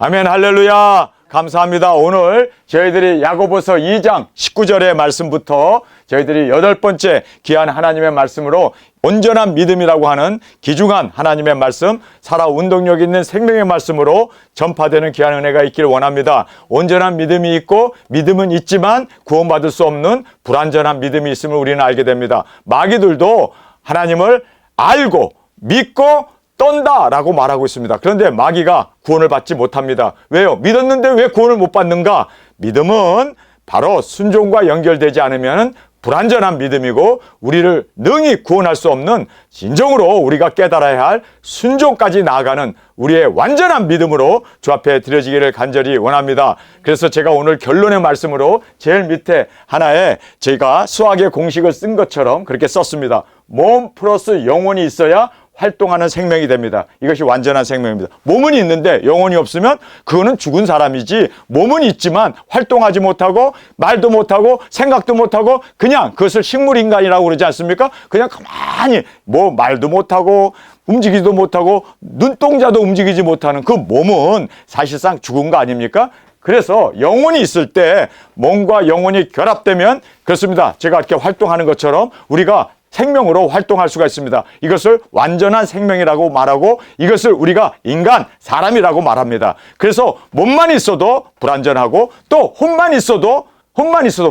아멘, 할렐루야. 감사합니다. 오늘 저희들이 야고보서 2장 19절의 말씀부터 저희들이 8번째 귀한 하나님의 말씀으로 온전한 믿음이라고 하는 귀중한 하나님의 말씀, 살아 운동력 있는 생명의 말씀으로 전파되는 귀한 은혜가 있기를 원합니다. 온전한 믿음이 있고 믿음은 있지만 구원받을 수 없는 불완전한 믿음이 있음을 우리는 알게 됩니다. 마귀들도 하나님을 알고 믿고 떤다라고 말하고 있습니다. 그런데 마귀가 구원을 받지 못합니다. 왜요? 믿었는데 왜 구원을 못 받는가? 믿음은 바로 순종과 연결되지 않으면 불완전한 믿음이고 우리를 능히 구원할 수 없는 진정으로 우리가 깨달아야 할 순종까지 나아가는 우리의 완전한 믿음으로 주 앞에 드려지기를 간절히 원합니다. 그래서 제가 오늘 결론의 말씀으로 제일 밑에 하나에 제가 수학의 공식을 쓴 것처럼 그렇게 썼습니다. 몸 플러스 영혼이 있어야 활동하는 생명이 됩니다. 이것이 완전한 생명입니다. 몸은 있는데 영혼이 없으면 그거는 죽은 사람이지, 몸은 있지만 활동하지 못하고 말도 못하고 생각도 못하고 그냥 그것을 식물인간이라고 그러지 않습니까? 그냥 가만히 뭐 말도 못하고 움직이지도 못하고 눈동자도 움직이지 못하는 그 몸은 사실상 죽은 거 아닙니까? 그래서 영혼이 있을 때 몸과 영혼이 결합되면 그렇습니다. 제가 이렇게 활동하는 것처럼 우리가 생명으로 활동할 수가 있습니다. 이것을 완전한 생명이라고 말하고 이것을 우리가 인간, 사람이라고 말합니다. 그래서 몸만 있어도 불완전하고 또 혼만 있어도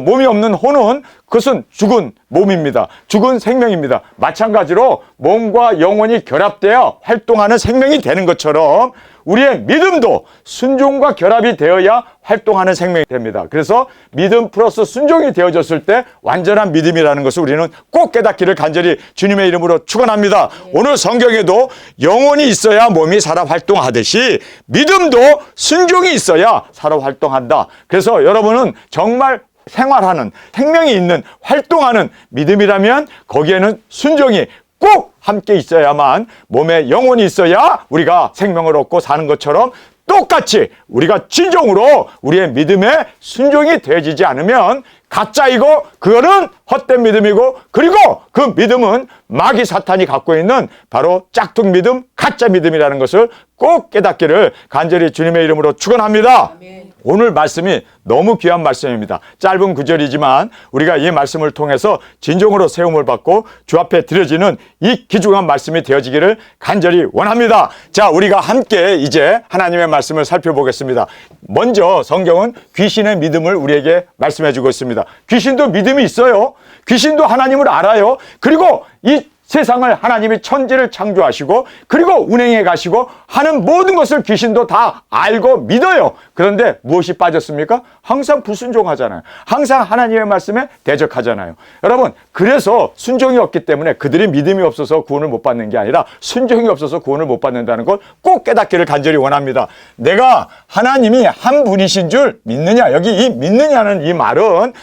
몸이 없는 혼은 그것은 죽은 몸입니다. 죽은 생명입니다. 마찬가지로 몸과 영혼이 결합되어 활동하는 생명이 되는 것처럼 우리의 믿음도 순종과 결합이 되어야 활동하는 생명이 됩니다. 그래서 믿음 플러스 순종이 되어졌을 때 완전한 믿음이라는 것을 우리는 꼭 깨닫기를 간절히 주님의 이름으로 축원합니다. 오늘 성경에도 영혼이 있어야 몸이 살아 활동하듯이 믿음도 순종이 있어야 살아 활동한다. 그래서 여러분은 정말 생활하는, 생명이 있는, 활동하는 믿음이라면 거기에는 순종이 꼭 함께 있어야만 몸에 영혼이 있어야 우리가 생명을 얻고 사는 것처럼 똑같이 우리가 진정으로 우리의 믿음에 순종이 되어지지 않으면 가짜이고 그거는 헛된 믿음이고 그리고 그 믿음은 마귀 사탄이 갖고 있는 바로 짝퉁 믿음, 가짜 믿음이라는 것을 꼭 깨닫기를 간절히 주님의 이름으로 축원합니다. 아멘. 오늘 말씀이 너무 귀한 말씀입니다. 짧은 구절이지만 우리가 이 말씀을 통해서 진정으로 세움을 받고 주 앞에 드려지는 이 귀중한 말씀이 되어지기를 간절히 원합니다. 자, 우리가 함께 이제 하나님의 말씀을 살펴보겠습니다. 먼저 성경은 귀신의 믿음을 우리에게 말씀해 주고 있습니다. 귀신도 믿음이 있어요. 귀신도 하나님을 알아요. 그리고 이 세상을 하나님이 천지를 창조하시고 그리고 운행해 가시고 하는 모든 것을 귀신도 다 알고 믿어요. 그런데 무엇이 빠졌습니까? 항상 불순종하잖아요. 항상 하나님의 말씀에 대적하잖아요. 여러분, 그래서 순종이 없기 때문에 그들이 믿음이 없어서 구원을 못 받는 게 아니라 순종이 없어서 구원을 못 받는다는 걸 꼭 깨닫기를 간절히 원합니다. 내가 하나님이 한 분이신 줄 믿느냐? 여기 이 믿느냐는 이 말은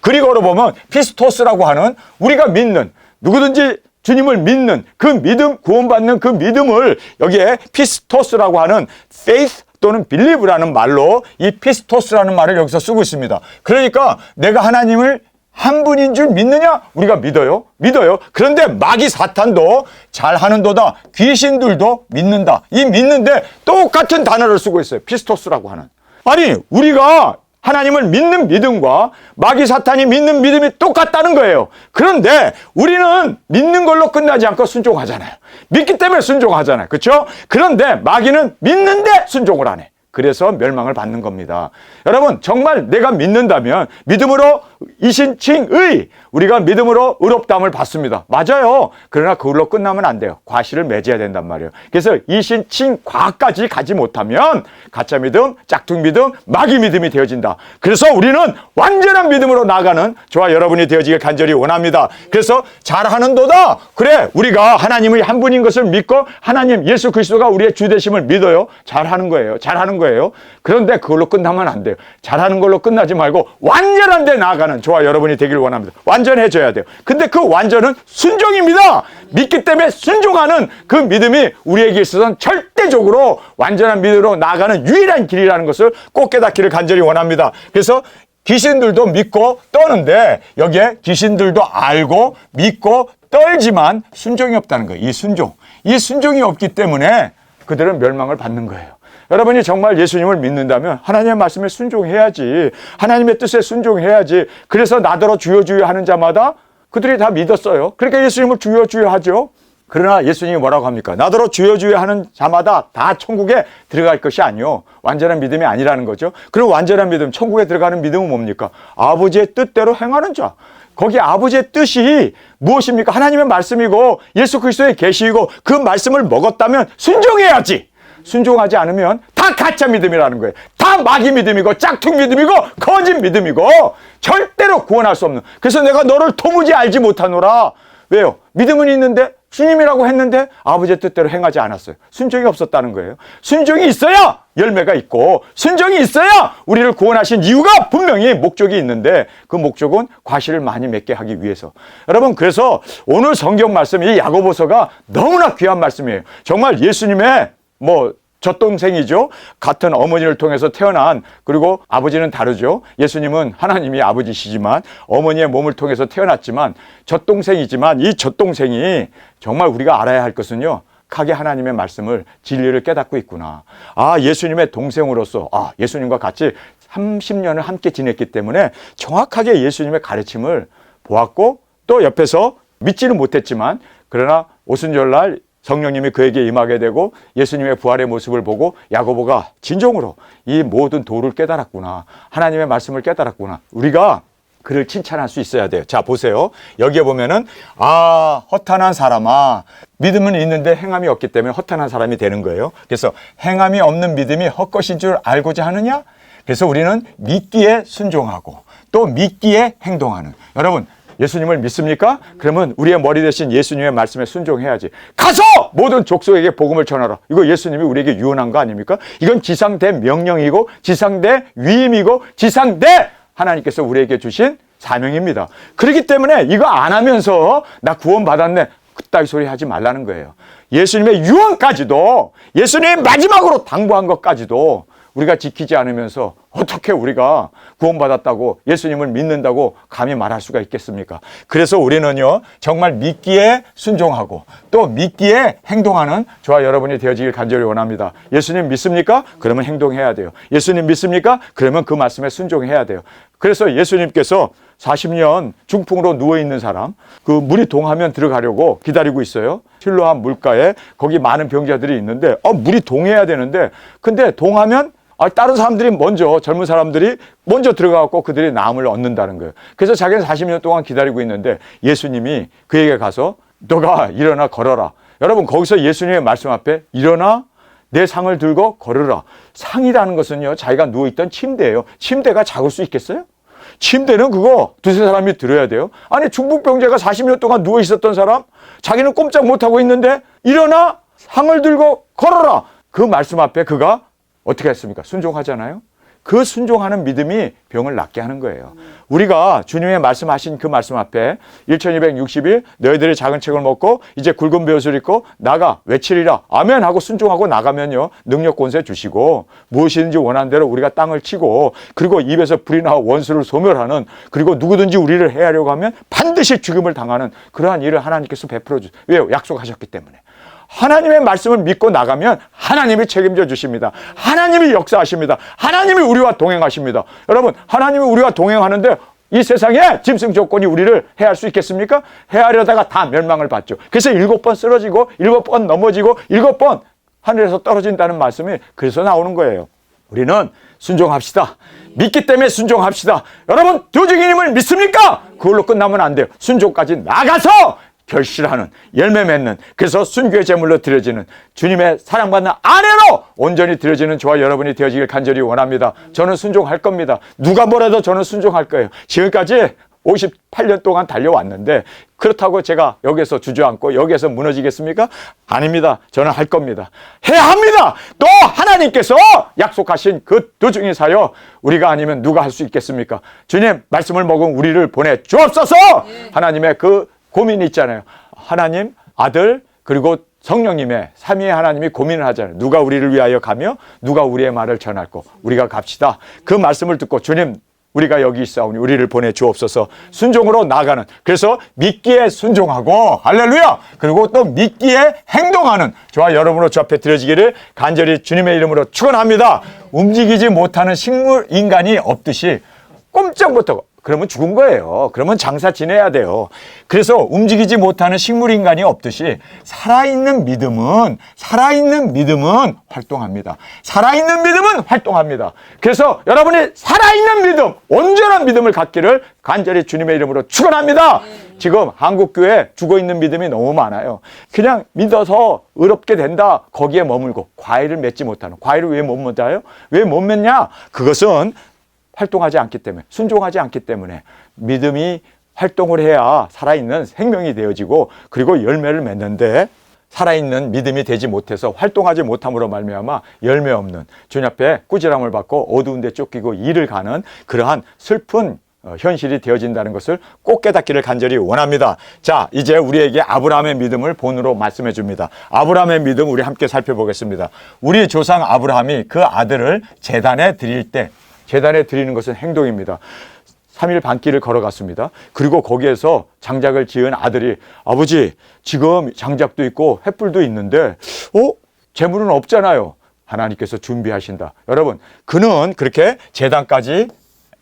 그리고로 보면 피스토스라고 하는 우리가 믿는 누구든지 주님을 믿는 그 믿음, 구원받는 그 믿음을 여기에 피스토스라고 하는 faith 또는 believe라는 말로 이 피스토스라는 말을 여기서 쓰고 있습니다. 그러니까 내가 하나님을 한 분인 줄 믿느냐? 우리가 믿어요. 믿어요. 그런데 마귀 사탄도 잘하는도다. 귀신들도 믿는다. 이 믿는데 똑같은 단어를 쓰고 있어요. 피스토스라고 하는. 아니, 우리가 하나님을 믿는 믿음과 마귀 사탄이 믿는 믿음이 똑같다는 거예요. 그런데 우리는 믿는 걸로 끝나지 않고 순종하잖아요. 믿기 때문에 순종하잖아요. 그렇죠? 그런데 마귀는 믿는데 순종을 안 해. 그래서 멸망을 받는 겁니다. 여러분, 정말 내가 믿는다면 믿음으로 이신칭의 우리가 믿음으로 의롭다함을 받습니다. 맞아요. 그러나 그걸로 끝나면 안 돼요. 과실을 맺어야 된단 말이에요. 그래서 이신칭과까지 가지 못하면 가짜 믿음, 짝퉁 믿음, 마귀 믿음이 되어진다. 그래서 우리는 완전한 믿음으로 나아가는 저와 여러분이 되어지길 간절히 원합니다. 그래서 잘하는도다. 그래, 우리가 하나님의 한 분인 것을 믿고 하나님 예수 그리스도가 우리의 주 되심을 믿어요. 잘하는 거예요. 잘하는 거예요. 그런데 그걸로 끝나면 안 돼요. 잘하는 걸로 끝나지 말고 완전한 데 나아가는 저와 여러분이 되길 원합니다. 완전해져야 돼요. 근데 그 완전은 순종입니다. 믿기 때문에 순종하는 그 믿음이 우리에게 있어서는 절대적으로 완전한 믿음으로 나아가는 유일한 길이라는 것을 꼭 깨닫기를 간절히 원합니다. 그래서 귀신들도 믿고 떠는데 여기에 귀신들도 알고 믿고 떨지만 순종이 없다는 거예요. 이 순종이 없기 때문에 그들은 멸망을 받는 거예요. 여러분이 정말 예수님을 믿는다면 하나님의 말씀에 순종해야지. 하나님의 뜻에 순종해야지. 그래서 나더러 주여 주여 하는 자마다 그들이 다 믿었어요. 그러니까 예수님을 주여 주여 하죠. 그러나 예수님이 뭐라고 합니까? 나더러 주여 주여 하는 자마다 다 천국에 들어갈 것이 아니요. 완전한 믿음이 아니라는 거죠. 그럼 완전한 믿음, 천국에 들어가는 믿음은 뭡니까? 아버지의 뜻대로 행하는 자. 거기 아버지의 뜻이 무엇입니까? 하나님의 말씀이고 예수 그리스도의 계시이고 그 말씀을 먹었다면 순종해야지. 순종하지 않으면 다 가짜 믿음이라는 거예요. 다 마귀 믿음이고 짝퉁 믿음이고 거짓 믿음이고 절대로 구원할 수 없는. 그래서 내가 너를 도무지 알지 못하노라. 왜요? 믿음은 있는데 주님이라고 했는데 아버지의 뜻대로 행하지 않았어요. 순종이 없었다는 거예요. 순종이 있어야 열매가 있고 순종이 있어야 우리를 구원하신 이유가 분명히 목적이 있는데 그 목적은 과실을 많이 맺게 하기 위해서. 여러분, 그래서 오늘 성경 말씀 이 야고보서가 너무나 귀한 말씀이에요. 정말 예수님의 젖동생이죠. 같은 어머니를 통해서 태어난, 그리고 아버지는 다르죠. 예수님은 하나님이 아버지시지만 어머니의 몸을 통해서 태어났지만 젖동생이지만 이 젖동생이 정말 우리가 알아야 할 것은요, 하게 하나님의 말씀을 진리를 깨닫고 있구나. 예수님의 동생으로서 예수님과 같이 30년을 함께 지냈기 때문에 정확하게 예수님의 가르침을 보았고 또 옆에서 믿지는 못했지만 그러나 오순절날 성령님이 그에게 임하게 되고 예수님의 부활의 모습을 보고 야고보가 진정으로 이 모든 도를 깨달았구나. 하나님의 말씀을 깨달았구나. 우리가 그를 칭찬할 수 있어야 돼요. 자, 보세요. 여기에 보면은 허탄한 사람아, 믿음은 있는데 행함이 없기 때문에 허탄한 사람이 되는 거예요. 그래서 행함이 없는 믿음이 헛것인 줄 알고자 하느냐? 그래서 우리는 믿기에 순종하고 또 믿기에 행동하는. 여러분, 예수님을 믿습니까? 그러면 우리의 머리 대신 예수님의 말씀에 순종해야지. 가서 모든 족속에게 복음을 전하라. 이거 예수님이 우리에게 유언한 거 아닙니까? 이건 지상대 명령이고 지상대 위임이고 지상대 하나님께서 우리에게 주신 사명입니다. 그렇기 때문에 이거 안 하면서 나 구원받았네, 그따위 소리 하지 말라는 거예요. 예수님의 유언까지도, 예수님이 마지막으로 당부한 것까지도 우리가 지키지 않으면서 어떻게 우리가 구원받았다고 예수님을 믿는다고 감히 말할 수가 있겠습니까? 그래서 우리는요, 정말 믿기에 순종하고 또 믿기에 행동하는 저와 여러분이 되어지길 간절히 원합니다. 예수님 믿습니까? 그러면 행동해야 돼요. 예수님 믿습니까? 그러면 그 말씀에 순종해야 돼요. 그래서 예수님께서 40년 중풍으로 누워있는 사람, 그 물이 동하면 들어가려고 기다리고 있어요. 실로암 물가에 거기 많은 병자들이 있는데 물이 동해야 되는데 근데 동하면 다른 사람들이 먼저, 젊은 사람들이 먼저 들어가고 그들이 나음을 얻는다는 거예요. 그래서 자기는 40년 동안 기다리고 있는데 예수님이 그에게 가서 너가 일어나 걸어라. 여러분, 거기서 예수님의 말씀 앞에 일어나 내 상을 들고 걸으라. 상이라는 것은요, 자기가 누워있던 침대예요. 침대가 작을 수 있겠어요? 침대는 그거 두세 사람이 들어야 돼요. 아니, 중풍병자가 40년 동안 누워있었던 사람, 자기는 꼼짝 못하고 있는데 일어나 상을 들고 걸어라. 그 말씀 앞에 그가 어떻게 했습니까? 순종하잖아요. 그 순종하는 믿음이 병을 낫게 하는 거예요. 우리가 주님의 말씀하신 그 말씀 앞에 1260일 너희들이 작은 책을 먹고 이제 굵은 벼슬 입고 나가 외치리라 아멘 하고 순종하고 나가면요, 능력 권세 주시고 무엇이든지 원하는 대로 우리가 땅을 치고 그리고 입에서 불이 나와 원수를 소멸하는, 그리고 누구든지 우리를 해하려고 하면 반드시 죽임을 당하는 그러한 일을 하나님께서 베풀어 주세요. 왜요? 약속하셨기 때문에. 하나님의 말씀을 믿고 나가면 하나님이 책임져 주십니다. 하나님이 역사하십니다. 하나님이 우리와 동행하십니다. 여러분, 하나님이 우리와 동행하는데 이 세상에 짐승 조건이 우리를 해할 수 있겠습니까? 해하려다가 다 멸망을 받죠. 그래서 7번 쓰러지고 7번 넘어지고 7번 하늘에서 떨어진다는 말씀이 그래서 나오는 거예요. 우리는 순종합시다. 믿기 때문에 순종합시다. 여러분, 조직이님을 믿습니까? 그걸로 끝나면 안 돼요. 순종까지 나가서 결실하는, 열매 맺는, 그래서 순교의 제물로 드려지는 주님의 사랑받는 아내로 온전히 드려지는 저와 여러분이 되어지길 간절히 원합니다. 저는 순종할 겁니다. 누가 뭐래도 저는 순종할 거예요. 지금까지 58년 동안 달려왔는데 그렇다고 제가 여기서 주저앉고 여기에서 무너지겠습니까? 아닙니다. 저는 할 겁니다. 해야 합니다. 또 하나님께서 약속하신 그 도중의 사역 우리가 아니면 누가 할 수 있겠습니까? 주님, 말씀을 먹은 우리를 보내 주옵소서. 하나님의 그 고민이 있잖아요. 하나님, 아들, 그리고 성령님의 삼위의 하나님이 고민을 하잖아요. 누가 우리를 위하여 가며 누가 우리의 말을 전할 거. 우리가 갑시다. 그 말씀을 듣고 주님, 우리가 여기 있사오니 우리를 보내 주옵소서. 순종으로 나아가는, 그래서 믿기에 순종하고, 할렐루야, 그리고 또 믿기에 행동하는 저와 여러분으로 주 앞에 드려지기를 간절히 주님의 이름으로 축원합니다. 움직이지 못하는 식물 인간이 없듯이 꼼짝 못하고, 그러면 죽은 거예요. 그러면 장사 지내야 돼요. 그래서 움직이지 못하는 식물인간이 없듯이 살아있는 믿음은 활동합니다. 살아있는 믿음은 활동합니다. 그래서 여러분이 살아있는 믿음, 온전한 믿음을 갖기를 간절히 주님의 이름으로 축원합니다. 지금 한국교회 죽어있는 믿음이 너무 많아요. 그냥 믿어서 의롭게 된다, 거기에 머물고 과일을 맺지 못하는, 과일을 왜 못 맺어요? 왜 못 맺냐? 그것은 활동하지 않기 때문에, 순종하지 않기 때문에. 믿음이 활동을 해야 살아있는 생명이 되어지고, 그리고 열매를 맺는데, 살아있는 믿음이 되지 못해서 활동하지 못함으로 말미암아 열매 없는, 주님 앞에 꾸지람을 받고 어두운 데 쫓기고 일을 가는 그러한 슬픈 현실이 되어진다는 것을 꼭 깨닫기를 간절히 원합니다. 자, 이제 우리에게 아브라함의 믿음을 본으로 말씀해 줍니다. 아브라함의 믿음 우리 함께 살펴보겠습니다. 우리 조상 아브라함이 그 아들을 제단에 드릴 때, 제단에 드리는 것은 행동입니다. 3일 반길을 걸어갔습니다. 그리고 거기에서 장작을 지은 아들이, 아버지, 지금 장작도 있고 횃불도 있는데 재물은 없잖아요. 하나님께서 준비하신다. 여러분, 그는 그렇게 제단까지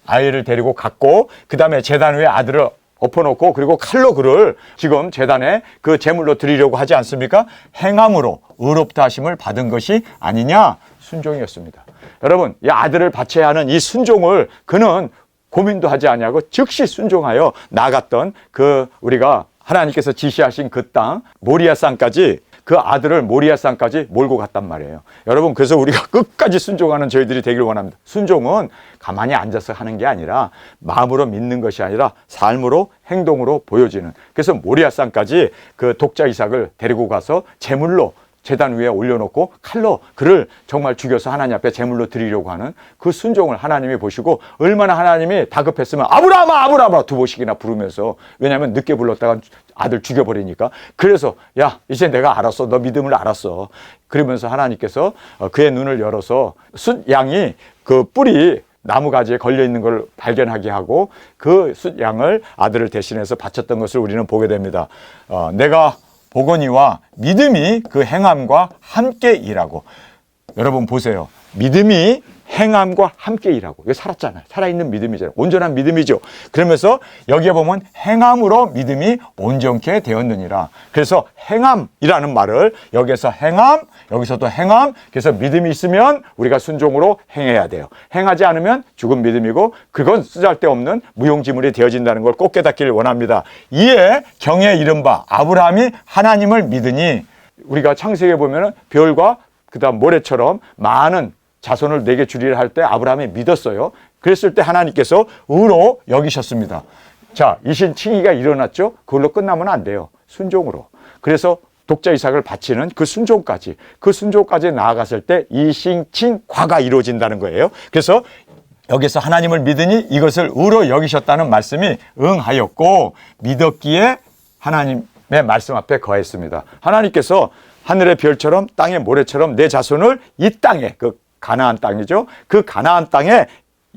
아이를 데리고 갔고, 그 다음에 제단 위에 아들을 엎어놓고, 그리고 칼로 그를 지금 제단에 그 제물로 드리려고 하지 않습니까? 행함으로 의롭다 하심을 받은 것이 아니냐? 순종이었습니다. 여러분, 이 아들을 바쳐야 하는 이 순종을 그는 고민도 하지 아니하고 즉시 순종하여 나갔던, 그 우리가 하나님께서 지시하신 그 땅 모리아 산까지, 그 아들을 모리아 산까지 몰고 갔단 말이에요. 여러분, 그래서 우리가 끝까지 순종하는 저희들이 되길 원합니다. 순종은 가만히 앉아서 하는 게 아니라, 마음으로 믿는 것이 아니라 삶으로, 행동으로 보여지는. 그래서 모리아 산까지 그 독자 이삭을 데리고 가서 제물로 제단 위에 올려놓고 칼로 그를 정말 죽여서 하나님 앞에 제물로 드리려고 하는 그 순종을 하나님이 보시고, 얼마나 하나님이 다급했으면 아브라함아, 아브라함아 두 번씩이나 부르면서, 왜냐하면 늦게 불렀다가 아들 죽여버리니까. 그래서 야, 이제 내가 알았어, 너 믿음을 알았어. 그러면서 하나님께서 그의 눈을 열어서 숫양이 그 뿔이 나무가지에 걸려있는 걸 발견하게 하고, 그 숫양을 아들을 대신해서 바쳤던 것을 우리는 보게 됩니다. 내가 보거니와 믿음이 그 행함과 함께 일하고. 여러분 보세요. 믿음이 행함과 함께 일하고. 이거 살았잖아요. 살아있는 믿음이잖아요. 온전한 믿음이죠. 그러면서 여기에 보면 행함으로 믿음이 온전케 되었느니라. 그래서 행함이라는 말을 여기에서 행함, 여기서도 행함. 그래서 믿음이 있으면 우리가 순종으로 행해야 돼요. 행하지 않으면 죽은 믿음이고, 그건 쓰잘데없는 무용지물이 되어진다는 걸 꼭 깨닫기를 원합니다. 이에 경에 이른 바 아브라함이 하나님을 믿으니, 우리가 창세기에 보면은 별과 그다음 모래처럼 많은 자손을 내게 주리라 할 때 아브라함이 믿었어요. 그랬을 때 하나님께서 의로 여기셨습니다. 자, 이신칭의가 일어났죠. 그걸로 끝나면 안 돼요. 순종으로. 그래서 독자 이삭을 바치는 그 순종까지 나아갔을 때 이신칭과가 이루어진다는 거예요. 그래서 여기서 하나님을 믿으니 이것을 의로 여기셨다는 말씀이 응하였고, 믿었기에 하나님의 말씀 앞에 거했습니다. 하나님께서 하늘의 별처럼 땅의 모래처럼 내 자손을 이 땅에, 그 가나안 땅이죠. 그 가나안 땅에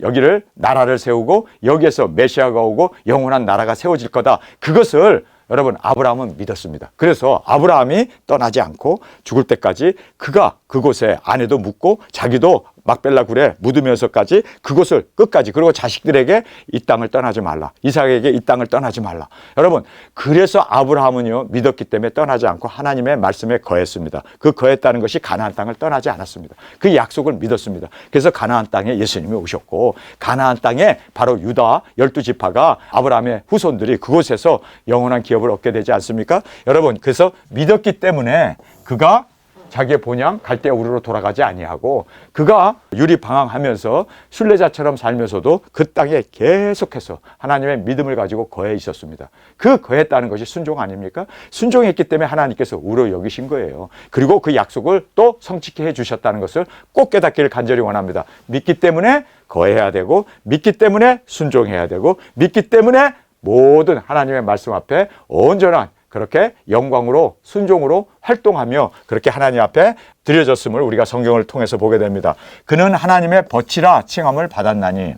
여기를 나라를 세우고, 여기에서 메시아가 오고 영원한 나라가 세워질 거다. 그것을 여러분 아브라함은 믿었습니다. 그래서 아브라함이 떠나지 않고 죽을 때까지 그가 그곳에 아내도 묻고 자기도 막벨라 굴에 묻으면서까지 그곳을 끝까지, 그리고 자식들에게 이 땅을 떠나지 말라, 이삭에게 이 땅을 떠나지 말라. 여러분, 그래서 아브라함은요 믿었기 때문에 떠나지 않고 하나님의 말씀에 거했습니다. 그 거했다는 것이 가나안 땅을 떠나지 않았습니다. 그 약속을 믿었습니다. 그래서 가나안 땅에 예수님이 오셨고, 가나안 땅에 바로 유다 12지파가, 아브라함의 후손들이 그곳에서 영원한 기업을 얻게 되지 않습니까? 여러분, 그래서 믿었기 때문에 그가 자기의 본향 갈대아 우르로 돌아가지 아니하고, 그가 유리방황하면서 순례자처럼 살면서도 그 땅에 계속해서 하나님의 믿음을 가지고 거해 있었습니다. 그 거했다는 것이 순종 아닙니까? 순종했기 때문에 하나님께서 우러 여기신 거예요. 그리고 그 약속을 또 성취케 해주셨다는 것을 꼭 깨닫기를 간절히 원합니다. 믿기 때문에 거해야 되고, 믿기 때문에 순종해야 되고, 믿기 때문에 모든 하나님의 말씀 앞에 온전한 그렇게 영광으로 순종으로 활동하며 그렇게 하나님 앞에 드려졌음을 우리가 성경을 통해서 보게 됩니다. 그는 하나님의 벗이라 칭함을 받았나니,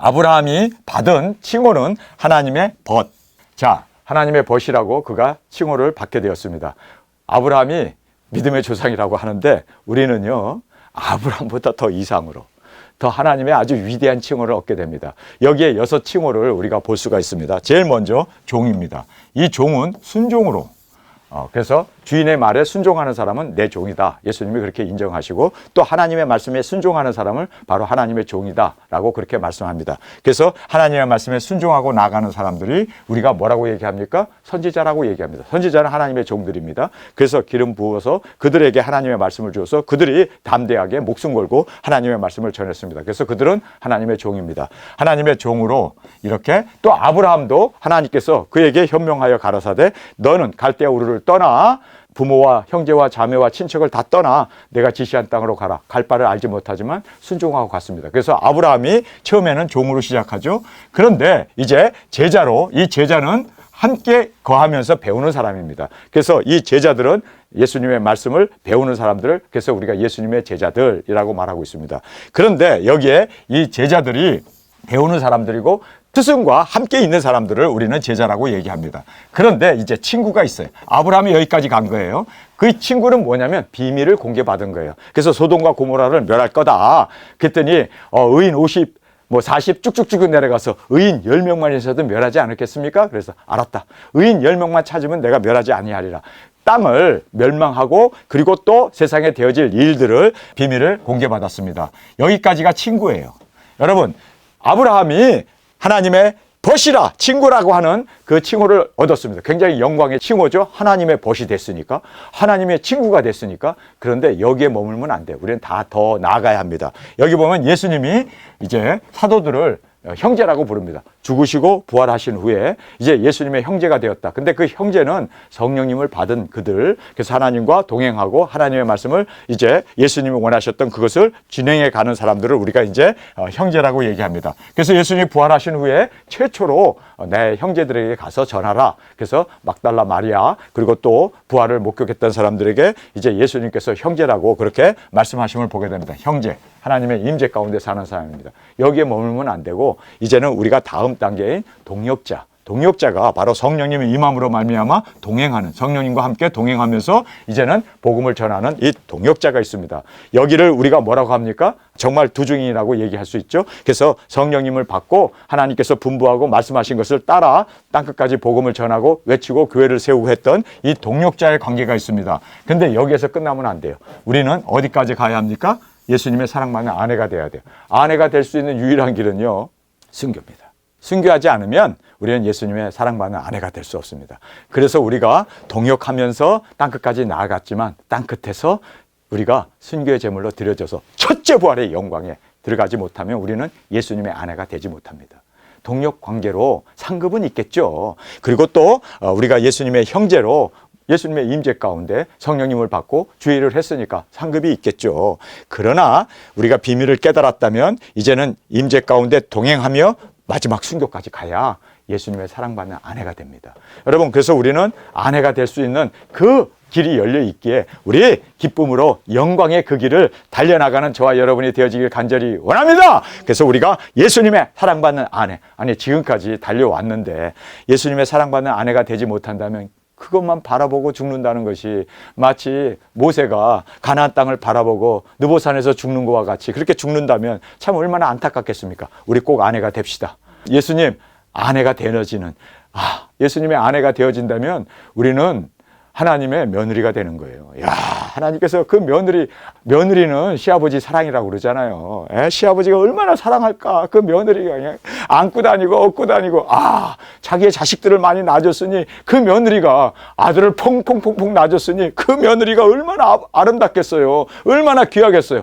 아브라함이 받은 칭호는 하나님의 벗. 자, 하나님의 벗이라고 그가 칭호를 받게 되었습니다. 아브라함이 믿음의 조상이라고 하는데 우리는요, 아브라함보다 더 이상으로 더 하나님의 아주 위대한 칭호를 얻게 됩니다. 여기에 6 칭호를 우리가 볼 수가 있습니다. 제일 먼저 종입니다. 이 종은 순종으로, 그래서 주인의 말에 순종하는 사람은 내 종이다. 예수님이 그렇게 인정하시고 또 하나님의 말씀에 순종하는 사람을 바로 하나님의 종이다 라고 그렇게 말씀합니다. 그래서 하나님의 말씀에 순종하고 나가는 사람들이 우리가 뭐라고 얘기합니까? 선지자라고 얘기합니다. 선지자는 하나님의 종들입니다. 그래서 기름 부어서 그들에게 하나님의 말씀을 주어서 그들이 담대하게 목숨 걸고 하나님의 말씀을 전했습니다. 그래서 그들은 하나님의 종입니다. 하나님의 종으로 이렇게 또 아브라함도 하나님께서 그에게 현명하여 가라사대 너는 갈대아 우르를 떠나 부모와 형제와 자매와 친척을 다 떠나 내가 지시한 땅으로 가라. 갈 바를 알지 못하지만 순종하고 갔습니다. 그래서 아브라함이 처음에는 종으로 시작하죠. 그런데 이제 제자로, 이 제자는 함께 거하면서 배우는 사람입니다. 그래서 이 제자들은 예수님의 말씀을 배우는 사람들을, 그래서 우리가 예수님의 제자들이라고 말하고 있습니다. 그런데 여기에 이 제자들이 배우는 사람들이고 스승과 함께 있는 사람들을 우리는 제자라고 얘기합니다. 그런데 이제 친구가 있어요. 아브라함이 여기까지 간 거예요. 그 친구는 뭐냐면 비밀을 공개받은 거예요. 그래서 소돔과 고모라를 멸할 거다. 그랬더니 의인 50, 40 쭉쭉쭉 내려가서 의인 10명만 있어도 멸하지 않겠습니까? 그래서 알았다. 의인 10명만 찾으면 내가 멸하지 아니하리라. 땅을 멸망하고 그리고 또 세상에 되어질 일들을 비밀을 공개받았습니다. 여기까지가 친구예요. 여러분, 아브라함이 하나님의 벗이라 친구라고 하는 그 칭호를 얻었습니다. 굉장히 영광의 칭호죠. 하나님의 벗이 됐으니까, 하나님의 친구가 됐으니까. 그런데 여기에 머물면 안 돼요. 우리는 다 더 나아가야 합니다. 여기 보면 예수님이 이제 사도들을 형제라고 부릅니다. 죽으시고 부활하신 후에 이제 예수님의 형제가 되었다. 근데 그 형제는 성령님을 받은 그들, 그래서 하나님과 동행하고 하나님의 말씀을 이제 예수님이 원하셨던 그것을 진행해 가는 사람들을 우리가 이제 형제라고 얘기합니다. 그래서 예수님이 부활하신 후에 최초로 내 형제들에게 가서 전하라. 그래서 막달라 마리아 그리고 또 부활을 목격했던 사람들에게 이제 예수님께서 형제라고 그렇게 말씀하심을 보게 됩니다. 형제, 하나님의 임재 가운데 사는 사람입니다. 여기에 머물면 안 되고 이제는 우리가 다음 단계인 동역자, 동역자가 바로 성령님의 임함으로 말미암아 동행하는, 성령님과 함께 동행하면서 이제는 복음을 전하는 이 동역자가 있습니다. 여기를 우리가 뭐라고 합니까? 정말 두중인이라고 얘기할 수 있죠. 그래서 성령님을 받고 하나님께서 분부하고 말씀하신 것을 따라 땅끝까지 복음을 전하고 외치고 교회를 세우고 했던 이 동역자의 관계가 있습니다. 근데 여기에서 끝나면 안 돼요. 우리는 어디까지 가야 합니까? 예수님의 사랑받는 아내가 돼야 돼요. 아내가 될 수 있는 유일한 길은요, 순교입니다. 순교하지 않으면 우리는 예수님의 사랑받는 아내가 될 수 없습니다. 그래서 우리가 동역하면서 땅끝까지 나아갔지만 땅끝에서 우리가 순교의 제물로 드려져서 첫째 부활의 영광에 들어가지 못하면 우리는 예수님의 아내가 되지 못합니다. 동역 관계로 상급은 있겠죠. 그리고 또 우리가 예수님의 형제로 예수님의 임재 가운데 성령님을 받고 주의를 했으니까 상급이 있겠죠. 그러나 우리가 비밀을 깨달았다면 이제는 임재 가운데 동행하며 마지막 순교까지 가야 예수님의 사랑받는 아내가 됩니다. 여러분, 그래서 우리는 아내가 될 수 있는 그 길이 열려 있기에 우리 기쁨으로 영광의 그 길을 달려나가는 저와 여러분이 되어지길 간절히 원합니다. 그래서 우리가 예수님의 사랑받는 아내, 아니 지금까지 달려왔는데 예수님의 사랑받는 아내가 되지 못한다면 그것만 바라보고 죽는다는 것이 마치 모세가 가나안 땅을 바라보고 느보산에서 죽는 것과 같이 그렇게 죽는다면 참 얼마나 안타깝겠습니까? 우리 꼭 아내가 됩시다. 예수님 아내가 되어지는, 예수님의 아내가 되어진다면 우리는 하나님의 며느리가 되는 거예요. 야, 하나님께서 그 며느리는 시아버지 사랑이라고 그러잖아요. 시아버지가 얼마나 사랑할까? 그 며느리가 그냥 안고 다니고 업고 다니고, 자기의 자식들을 많이 낳아줬으니 그 며느리가 아들을 퐁퐁퐁퐁 낳아줬으니 그 며느리가 얼마나 아름답겠어요. 얼마나 귀하겠어요.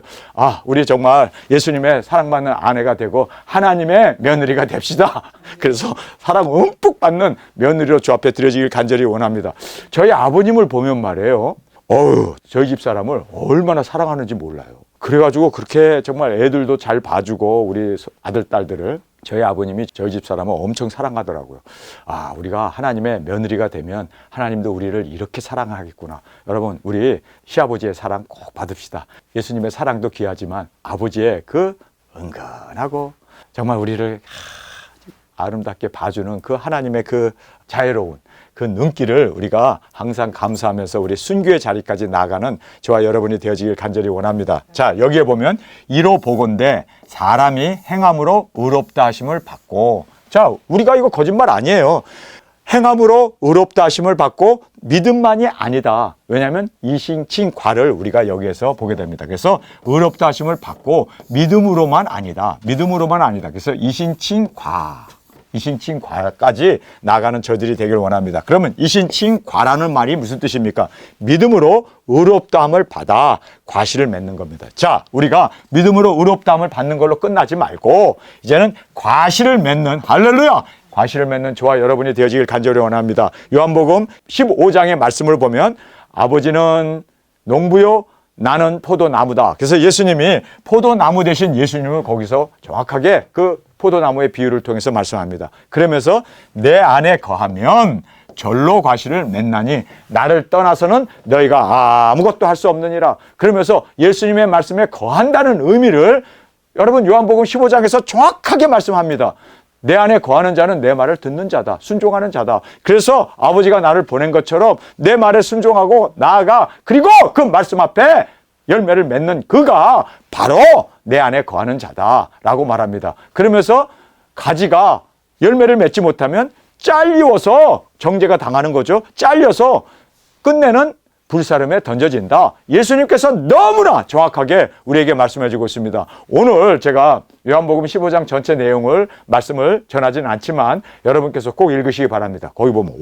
우리 정말 예수님의 사랑받는 아내가 되고 하나님의 며느리가 됩시다. 그래서 사랑 움푹 받는 며느리로 주 앞에 드려지길 간절히 원합니다. 저희 아버님을 보면 말이에요. 저희 집 사람을 얼마나 사랑하는지 몰라요. 그래가지고 그렇게 정말 애들도 잘 봐주고 우리 아들, 딸들을 저희 아버님이 저희 집 사람을 엄청 사랑하더라고요. 우리가 하나님의 며느리가 되면 하나님도 우리를 이렇게 사랑하겠구나. 여러분, 우리 시아버지의 사랑 꼭 받읍시다. 예수님의 사랑도 귀하지만 아버지의 그 은근하고 정말 우리를 아름답게 봐주는 그 하나님의 그 자애로운 그 눈길을 우리가 항상 감사하면서 우리 순교의 자리까지 나아가는 저와 여러분이 되어지길 간절히 원합니다. 자, 여기에 보면 이로 보건대 사람이 행함으로 의롭다 하심을 받고, 자, 우리가 이거 거짓말 아니에요. 행함으로 의롭다 하심을 받고 믿음만이 아니다. 왜냐하면 이신칭과를 우리가 여기에서 보게 됩니다. 그래서 의롭다 하심을 받고 믿음으로만 아니다. 믿음으로만 아니다. 그래서 이신칭과까지 나가는 저들이 되길 원합니다. 그러면 이신칭과라는 말이 무슨 뜻입니까? 믿음으로 의롭다함을 받아 과실을 맺는 겁니다. 자, 우리가 믿음으로 의롭다함을 받는 걸로 끝나지 말고 이제는 과실을 맺는, 할렐루야! 과실을 맺는 저와 여러분이 되어지길 간절히 원합니다. 요한복음 15장의 말씀을 보면 아버지는 농부요, 나는 포도나무다. 그래서 예수님이 포도나무 대신 예수님을 거기서 정확하게 그 포도나무의 비유를 통해서 말씀합니다. 그러면서 내 안에 거하면 절로 과실을 맺나니 나를 떠나서는 너희가 아무것도 할 수 없느니라. 그러면서 예수님의 말씀에 거한다는 의미를 여러분 요한복음 15장에서 정확하게 말씀합니다. 내 안에 거하는 자는 내 말을 듣는 자다. 순종하는 자다. 그래서 아버지가 나를 보낸 것처럼 내 말에 순종하고 나아가, 그리고 그 말씀 앞에 열매를 맺는 그가 바로 내 안에 거하는 자다라고 말합니다. 그러면서 가지가 열매를 맺지 못하면 잘리워서 정죄가 당하는 거죠. 잘려서 끝내는 불사름에 던져진다. 예수님께서 너무나 정확하게 우리에게 말씀해 주고 있습니다. 오늘 제가 요한복음 15장 전체 내용을 말씀을 전하지는 않지만 여러분께서 꼭 읽으시기 바랍니다. 거기 보면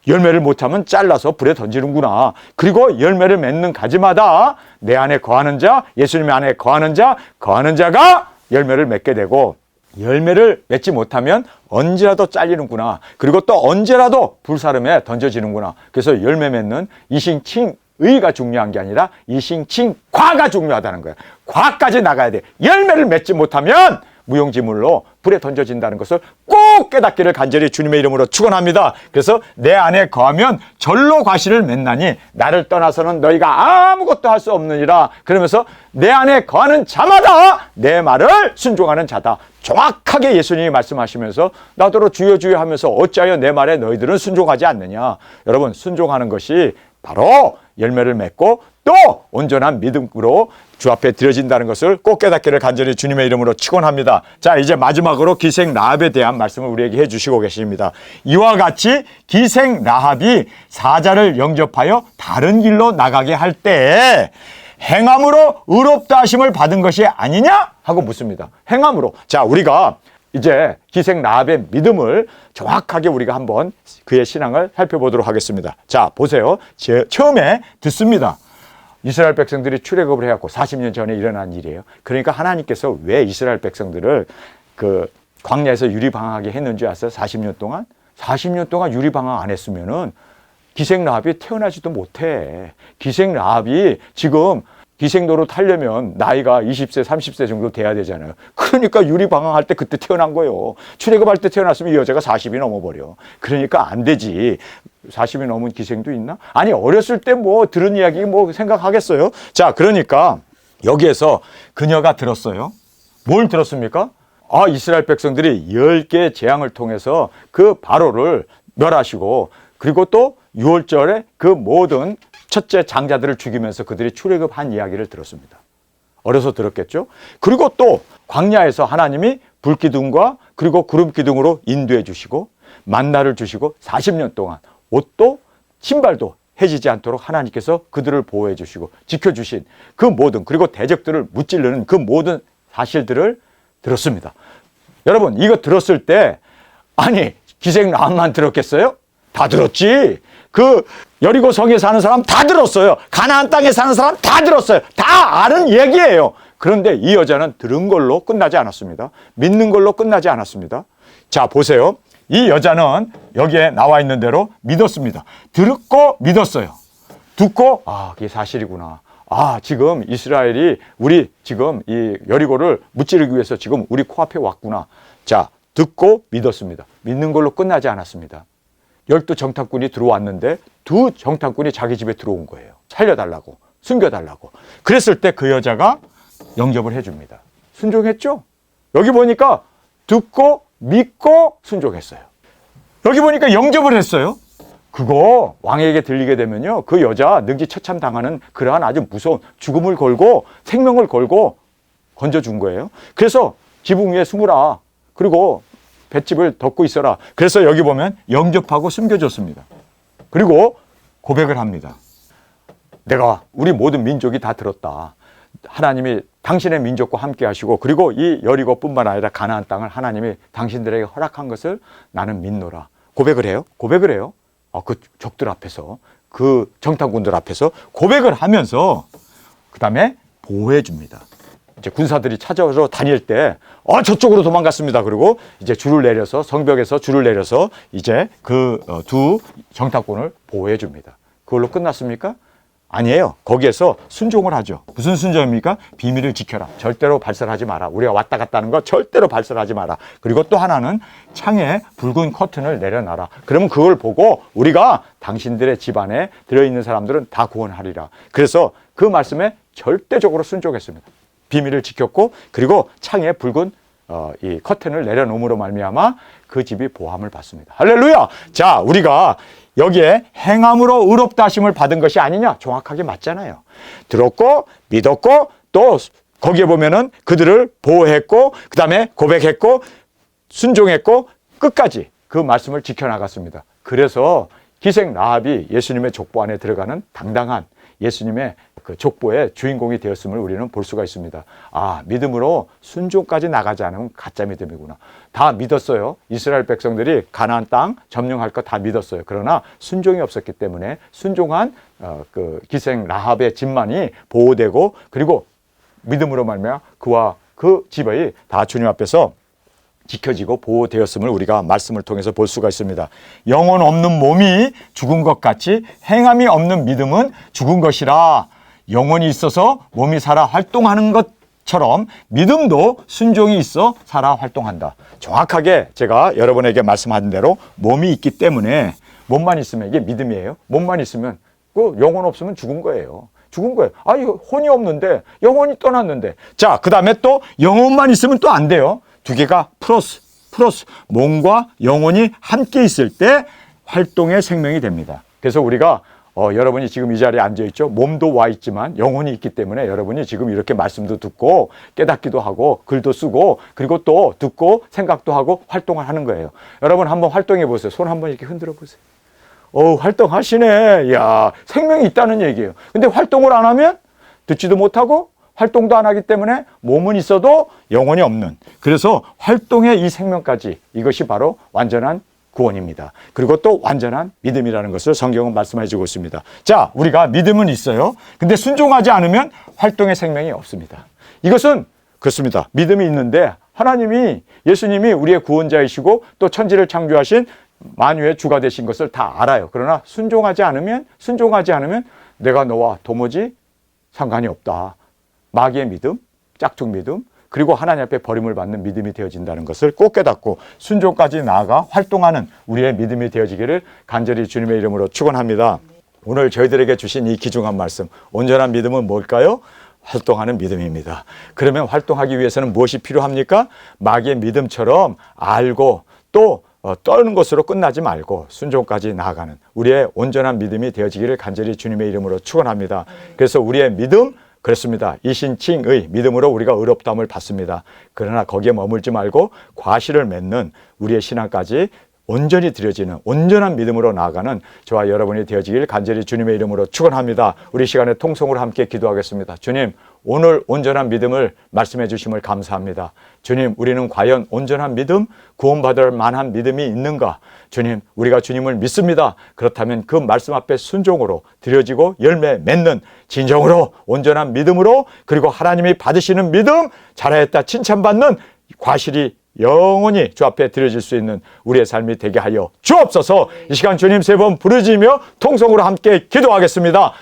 열매를 못하면 잘라서 불에 던지는구나. 그리고 열매를 맺는 가지마다 내 안에 거하는 자, 예수님 안에 거하는 자가 열매를 맺게 되고, 열매를 맺지 못하면 언제라도 잘리는구나. 그리고 또 언제라도 불사름에 던져지는구나. 그래서 열매 맺는 이신칭의가 중요한 게 아니라 이신칭과가 중요하다는 거예요. 과까지 나가야 돼. 열매를 맺지 못하면 무용지물로 불에 던져진다는 것을 꼭 깨닫기를 간절히 주님의 이름으로 축원합니다. 그래서 내 안에 거하면 절로 과실을 맺나니 나를 떠나서는 너희가 아무것도 할 수 없느니라. 그러면서 내 안에 거하는 자마다 내 말을 순종하는 자다. 정확하게 예수님이 말씀하시면서 나더러 주여 주여 하면서 어찌하여 내 말에 너희들은 순종하지 않느냐. 여러분, 순종하는 것이 바로 열매를 맺고 또 온전한 믿음으로 주 앞에 드려진다는 것을 꼭 깨닫기를 간절히 주님의 이름으로 축원합니다. 자, 이제 마지막으로 기생 라합에 대한 말씀을 우리에게 해주시고 계십니다. 이와 같이 기생 라합이 사자를 영접하여 다른 길로 나가게 할 때 행함으로 의롭다 하심을 받은 것이 아니냐? 하고 묻습니다. 행함으로. 자, 우리가 이제 기생 라합의 믿음을 정확하게 우리가 한번 그의 신앙을 살펴보도록 하겠습니다. 자, 보세요. 처음에 듣습니다. 이스라엘 백성들이 출애굽을 해갖고 40년 전에 일어난 일이에요. 그러니까 하나님께서 왜 이스라엘 백성들을 그 광야에서 유리방황하게 했는지 아세요? 40년 동안? 40년 동안 유리방황 안 했으면은 기생 라합이 태어나지도 못해. 기생 라합이 지금 기생도로 타려면 나이가 20세, 30세 정도 돼야 되잖아요. 그러니까 유리방황할 때 그때 태어난 거예요. 출애굽할 때 태어났으면 이 여자가 40이 넘어버려. 그러니까 안 되지. 40이 넘은 기생도 있나? 아니, 어렸을 때 뭐 들은 이야기 뭐 생각하겠어요? 자, 그러니까 여기에서 그녀가 들었어요. 뭘 들었습니까? 이스라엘 백성들이 10개의 재앙을 통해서 그 바로를 멸하시고, 그리고 또 6월절에 그 모든 첫째 장자들을 죽이면서 그들이 출애굽한 이야기를 들었습니다. 어려서 들었겠죠? 그리고 또 광야에서 하나님이 불기둥과 그리고 구름기둥으로 인도해 주시고 만나를 주시고 40년 동안 옷도 신발도 해지지 않도록 하나님께서 그들을 보호해 주시고 지켜주신 그 모든, 그리고 대적들을 무찌르는 그 모든 사실들을 들었습니다. 여러분, 이거 들었을 때 아니 기생 라합만 들었겠어요? 다 들었지. 그 여리고 성에 사는 사람 다 들었어요. 가나안 땅에 사는 사람 다 들었어요. 다 아는 얘기예요. 그런데 이 여자는 들은 걸로 끝나지 않았습니다. 믿는 걸로 끝나지 않았습니다. 자, 보세요. 이 여자는 여기에 나와 있는 대로 믿었습니다. 듣고 믿었어요. 듣고 그게 사실이구나. 지금 이스라엘이 우리 지금 이 여리고를 무찌르기 위해서 지금 우리 코앞에 왔구나. 자, 듣고 믿었습니다. 믿는 걸로 끝나지 않았습니다. 12정탐꾼이 들어왔는데 2정탐꾼이 자기 집에 들어온 거예요. 살려달라고, 숨겨달라고. 그랬을 때 그 여자가 영접을 해줍니다. 순종했죠? 여기 보니까 듣고 믿고 순종했어요. 여기 보니까 영접을 했어요. 그거 왕에게 들리게 되면요, 그 여자 능지처참 당하는 그러한 아주 무서운 죽음을 걸고 생명을 걸고 건져준 거예요. 그래서 지붕 위에 숨으라. 그리고 볏짚을 덮고 있어라. 그래서 여기 보면 영접하고 숨겨줬습니다. 그리고 고백을 합니다. 내가 우리 모든 민족이 다 들었다. 하나님이 당신의 민족과 함께 하시고, 그리고 이 여리고뿐만 아니라 가나안 땅을 하나님이 당신들에게 허락한 것을 나는 믿노라. 고백을 해요. 고백을 해요. 그 적들 앞에서, 그 정탐꾼들 앞에서 고백을 하면서 그 다음에 보호해 줍니다. 이제 군사들이 찾아서 다닐 때 저쪽으로 도망갔습니다. 그리고 이제 줄을 내려서, 성벽에서 줄을 내려서 이제 그 두 정탐꾼을 보호해 줍니다. 그걸로 끝났습니까? 아니에요. 거기에서 순종을 하죠. 무슨 순종입니까? 비밀을 지켜라. 절대로 발설하지 마라. 우리가 왔다 갔다 하는 거 절대로 발설하지 마라. 그리고 또 하나는 창에 붉은 커튼을 내려놔라. 그러면 그걸 보고 우리가 당신들의 집안에 들어있는 사람들은 다 구원하리라. 그래서 그 말씀에 절대적으로 순종했습니다. 비밀을 지켰고, 그리고 창에 붉은 이 커튼을 내려놓음으로 말미암아 그 집이 보함을 받습니다. 할렐루야! 자, 우리가 여기에 행함으로 의롭다 하심을 받은 것이 아니냐? 정확하게 맞잖아요. 들었고 믿었고 또 거기에 보면은 그들을 보호했고 그 다음에 고백했고 순종했고 끝까지 그 말씀을 지켜나갔습니다. 그래서 기생 라합이 예수님의 족보 안에 들어가는 당당한 예수님의 그 족보의 주인공이 되었음을 우리는 볼 수가 있습니다. 믿음으로 순종까지 나가지 않으면 가짜 믿음이구나. 다 믿었어요. 이스라엘 백성들이 가나안 땅 점령할 거 다 믿었어요. 그러나 순종이 없었기 때문에 순종한 그 기생 라합의 집만이 보호되고, 그리고 믿음으로 말미암아 그와 그 집이 다 주님 앞에서 지켜지고 보호되었음을 우리가 말씀을 통해서 볼 수가 있습니다. 영혼 없는 몸이 죽은 것 같이 행함이 없는 믿음은 죽은 것이라. 영혼이 있어서 몸이 살아 활동하는 것처럼 믿음도 순종이 있어 살아 활동한다. 정확하게 제가 여러분에게 말씀한 대로 몸이 있기 때문에, 몸만 있으면 이게 믿음이에요. 몸만 있으면, 그 영혼 없으면 죽은 거예요. 죽은 거예요. 이거 혼이 없는데, 영혼이 떠났는데. 자, 그 다음에 또 영혼만 있으면 또 안 돼요. 두 개가 플러스 몸과 영혼이 함께 있을 때 활동의 생명이 됩니다. 그래서 우리가 여러분이 지금 이 자리에 앉아 있죠. 몸도 와 있지만 영혼이 있기 때문에 여러분이 지금 이렇게 말씀도 듣고 깨닫기도 하고 글도 쓰고, 그리고 또 듣고 생각도 하고 활동을 하는 거예요. 여러분 한번 활동해 보세요. 손 한번 이렇게 흔들어 보세요. 활동하시네. 야, 생명이 있다는 얘기예요. 근데 활동을 안 하면 듣지도 못하고 활동도 안 하기 때문에 몸은 있어도 영혼이 없는, 그래서 활동의 이 생명까지, 이것이 바로 완전한 구원입니다. 그리고 또 완전한 믿음이라는 것을 성경은 말씀해 주고 있습니다. 자, 우리가 믿음은 있어요. 근데 순종하지 않으면 활동의 생명이 없습니다. 이것은 그렇습니다. 믿음이 있는데 하나님이, 예수님이 우리의 구원자이시고 또 천지를 창조하신 만유의 주가 되신 것을 다 알아요. 그러나 순종하지 않으면 내가 너와 도무지 상관이 없다. 마귀의 믿음, 짝퉁 믿음, 그리고 하나님 앞에 버림을 받는 믿음이 되어진다는 것을 꼭 깨닫고 순종까지 나아가 활동하는 우리의 믿음이 되어지기를 간절히 주님의 이름으로 축원합니다. 오늘 저희들에게 주신 이 귀중한 말씀, 온전한 믿음은 뭘까요? 활동하는 믿음입니다. 그러면 활동하기 위해서는 무엇이 필요합니까? 마귀의 믿음처럼 알고 또 떠는 것으로 끝나지 말고 순종까지 나아가는 우리의 온전한 믿음이 되어지기를 간절히 주님의 이름으로 축원합니다. 그래서 우리의 믿음, 그렇습니다. 이신칭의 믿음으로 우리가 의롭다함을 받습니다. 그러나 거기에 머물지 말고 과실을 맺는 우리의 신앙까지 온전히 드려지는 온전한 믿음으로 나아가는 저와 여러분이 되어지길 간절히 주님의 이름으로 축원합니다. 우리 시간에 통성으로 함께 기도하겠습니다. 주님, 오늘 온전한 믿음을 말씀해 주심을 감사합니다. 주님, 우리는 과연 온전한 믿음, 구원받을 만한 믿음이 있는가? 주님, 우리가 주님을 믿습니다. 그렇다면 그 말씀 앞에 순종으로 드려지고 열매 맺는 진정으로 온전한 믿음으로, 그리고 하나님이 받으시는 믿음, 잘하였다 칭찬받는 과실이 영원히 주 앞에 드려질 수 있는 우리의 삶이 되게 하여 주옵소서. 이 시간 주님 세 번 부르짖으며 통성으로 함께 기도하겠습니다.